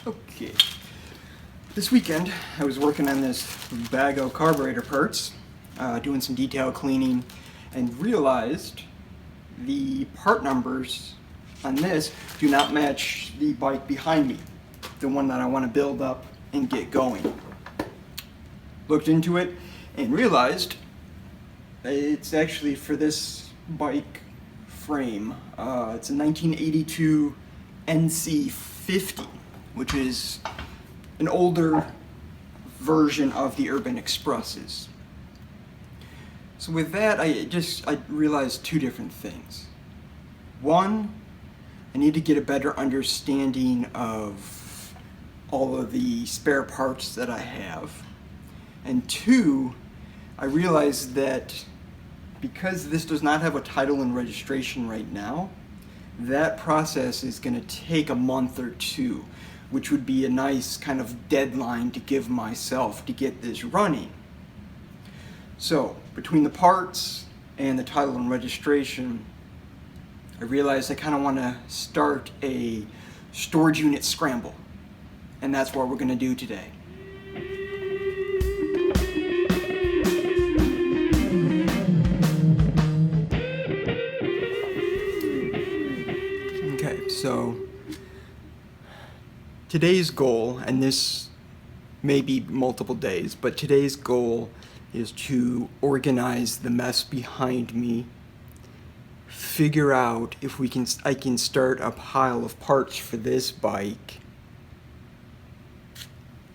Okay, this weekend I was working on this bag of carburetor parts, doing some detail cleaning, and realized the part numbers on this do not match the bike behind me, the one that I want to build up and get going. Looked into it and realized it's actually for this bike frame. It's a 1982 NC50, which is an older version of the Urban Expresses. So with that, I realized two different things. One, I need to get a better understanding of all of the spare parts that I have. And two, I realized that because this does not have a title and registration right now, that process is going to take a month or two, which would be a nice kind of deadline to give myself to get this running. So between the parts and the title and registration, I realized I kind of want to start a storage unit scramble, and that's what we're going to do today. Okay, so today's goal, and this may be multiple days, but today's goal is to organize the mess behind me, figure out if I can start a pile of parts for this bike,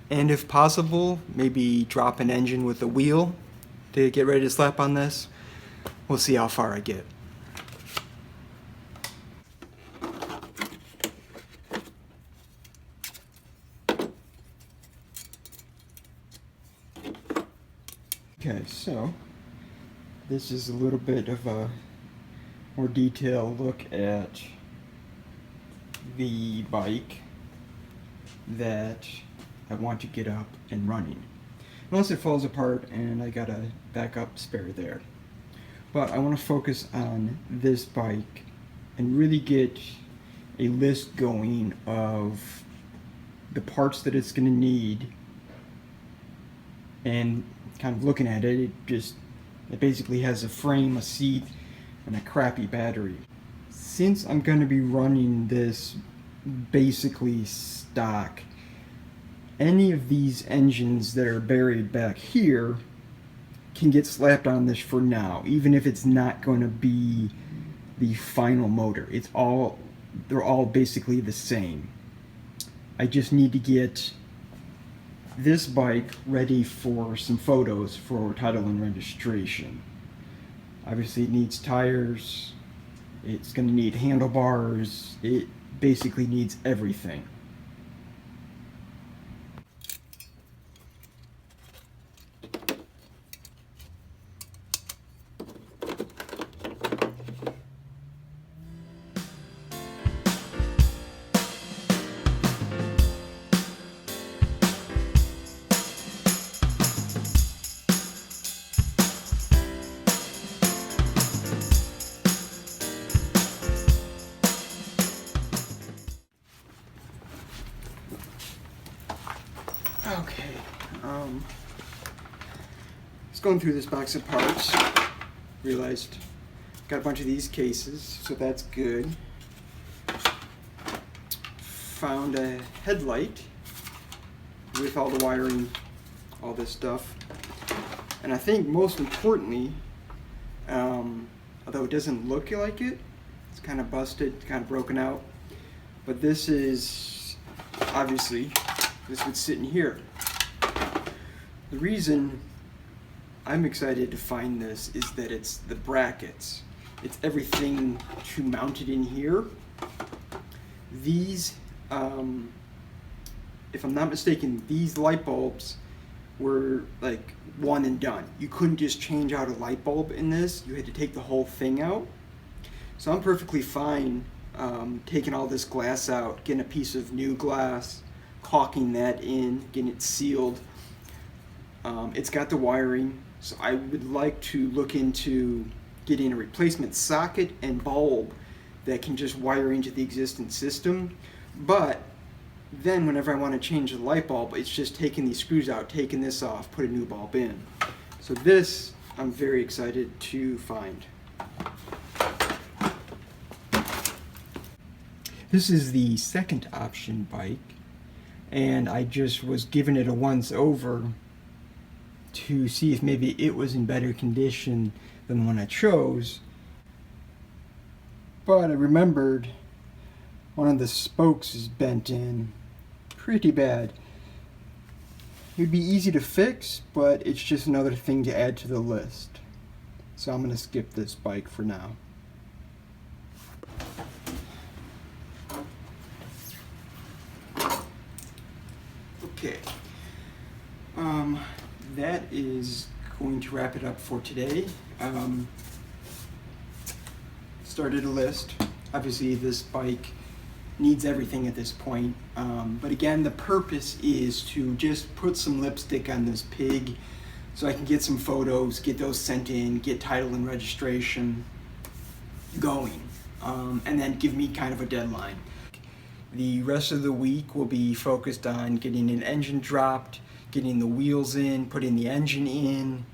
and if possible, maybe drop an engine with a wheel to get ready to slap on this. We'll see how far I get. Okay, so this is a little bit of a more detailed look at the bike that I want to get up and running. Unless it falls apart and I got a backup spare there. But I want to focus on this bike and really get a list going of the parts that it's going to need, and kind of looking at it, it basically has a frame, a seat, and a crappy battery. Since I'm going to be running this basically stock, any of these engines that are buried back here can get slapped on this for now, even if it's not going to be the final motor. They're all basically the same. I just need to get this bike ready for some photos for title and registration. Obviously it needs tires, it's going to need handlebars, it basically needs everything. Okay, just going through this box of parts, realized got a bunch of these cases, so that's good. Found a headlight with all the wiring, all this stuff, and I think most importantly, although it doesn't look like it, it's kind of busted, kind of broken out, but this is obviously, this would sit in here. The reason I'm excited to find this is that it's the brackets. It's everything to mount it in here. These, if I'm not mistaken, these light bulbs were like one and done. You couldn't just change out a light bulb in this. You had to take the whole thing out. So I'm perfectly fine taking all this glass out, getting a piece of new glass, caulking that in, getting it sealed. It's got the wiring, so I would like to look into getting a replacement socket and bulb that can just wire into the existing system. But Then whenever I want to change the light bulb, it's just taking these screws out, taking this off, put a new bulb in. So this, I'm very excited to find. This is the second option bike, and I just was giving it a once over to see if maybe it was in better condition than the one I chose. But I remembered one of the spokes is bent in pretty bad. It would be easy to fix, but it's just another thing to add to the list. So I'm going to skip this bike for now. Okay. That is going to wrap it up for today. Started a list. Obviously this bike needs everything at this point. But again, the purpose is to just put some lipstick on this pig so I can get some photos, get those sent in, get title and registration going, and then give me kind of a deadline. The rest of the week will be focused on getting an engine dropped, getting the wheels in, putting the engine in.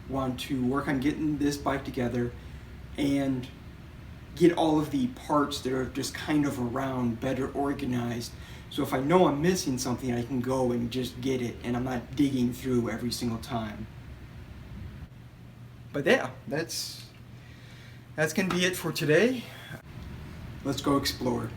Want to work on getting this bike together and get all of the parts that are just kind of around better organized. So if I know I'm missing something, I can go and just get it, and I'm not digging through every single time. But yeah, that's gonna be it for today. Let's go explore.